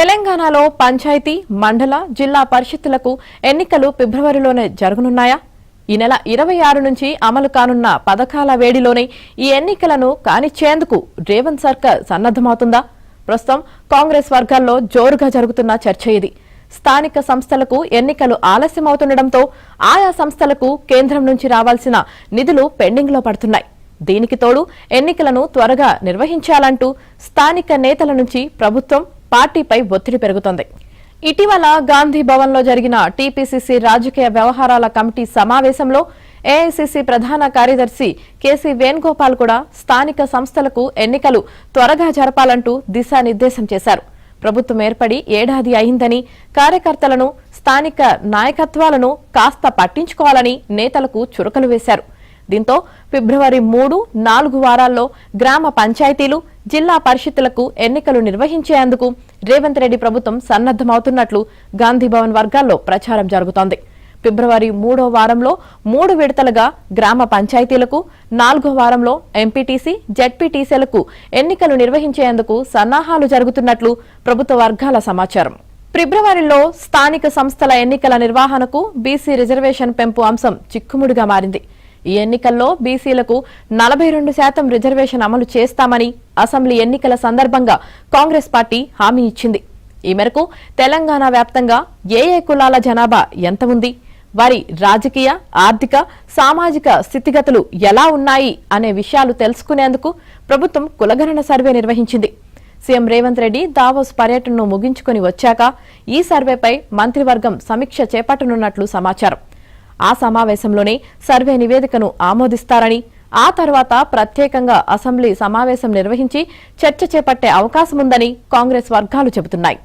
తెలంగాణలో పంచాయతీ, మండల, జిల్లా పరిషత్తులకు ఎన్నికలు ఫిబ్రవరిలోనే జరగనున్నాయా? ఈ నెల 26 నుంచి అమలు కానున్న పథకాల వేడిలోనే ఈ ఎన్నికలను కానిచ్చేందుకు రేవంత్ సర్కార్ సన్నద్దమవుతుందా? ప్రస్తుతం కాంగ్రెస్ వర్గాల్లో జోరుగా జరుగుతున్న చర్చ ఇది. స్థానిక సంస్థలకు ఎన్నికలు ఆలస్యమవుతుండటంతో ఆయా సంస్థలకు కేంద్రం నుంచి రావాల్సిన నిధులు పెండింగ్లో పడుతున్నాయి. దీనికి తోడు ఎన్నికలను త్వరగా నిర్వహించాలంటూ స్థానిక నేతల నుంచి ప్రభుత్వం, పార్టీపై ఒత్తిడి పెరుగుతోంది. ఇటీవల గాంధీ భవన్లో జరిగిన టీపీసీసీ రాజకీయ వ్యవహారాల కమిటీ సమావేశంలో ఏఐసీసీ ప్రధాన కార్యదర్శి కేసీ వేణుగోపాల్ కూడా స్థానిక సంస్థలకు ఎన్నికలు త్వరగా జరపాలంటూ దిశానిర్దేశం చేశారు. ప్రభుత్వం ఏర్పడి ఏడాది అయిందని, కార్యకర్తలను, స్థానిక నాయకత్వాలను కాస్త పట్టించుకోవాలని నేతలకు చురకలు వేశారు. దీంతో ఫిబ్రవరి 3, 4 వారాల్లో గ్రామ పంచాయతీలు, జిల్లా పరిషత్తులకు ఎన్నికలు నిర్వహించేందుకు రేవంత్ రెడ్డి ప్రభుత్వం సన్నద్దమవుతున్నట్లు గాంధీభవన్ వర్గాల్లో ప్రచారం జరుగుతోంది. ఫిబ్రవరి 3వ వారంలో 3 విడతలుగా గ్రామ పంచాయతీలకు, 4వ వారంలో ఎంపీటీసీ, జెడ్పీటీసీలకు ఎన్నికలు నిర్వహించేందుకు సన్నాహాలు జరుగుతున్నట్లు ప్రభుత్వ వర్గాల సమాచారం. ఫిబ్రవరిలో స్థానిక సంస్థల ఎన్నికల నిర్వహణకు బీసీ రిజర్వేషన్ పెంపు అంశం చిక్కుముడిగా మారింది. ఈ ఎన్నికల్లో బీసీలకు 42% రిజర్వేషన్ అమలు చేస్తామని అసెంబ్లీ ఎన్నికల సందర్భంగా కాంగ్రెస్ పార్టీ హామీ ఇచ్చింది. ఈ మేరకు తెలంగాణ వ్యాప్తంగా ఏ కులాల జనాభా ఎంత ఉంది, వారి రాజకీయ, ఆర్థిక, సామాజిక స్థితిగతులు ఎలా ఉన్నాయి అనే విషయాలు తెలుసుకునేందుకు ప్రభుత్వం కులగణన సర్వే నిర్వహించింది. సీఎం రేవంత్ రెడ్డి దావోస్ పర్యటనను ముగించుకుని వచ్చాక ఈ సర్వేపై మంత్రివర్గం సమీక్ష చేపట్టనున్నట్లు సమాచారం. ఆ సమావేశంలోనే సర్వే నివేదికను ఆమోదిస్తారని, ఆ తర్వాత ప్రత్యేకంగా అసెంబ్లీ సమావేశం నిర్వహించి చర్చ చేపట్టే అవకాశముందని కాంగ్రెస్ వర్గాలు చెబుతున్నాయి.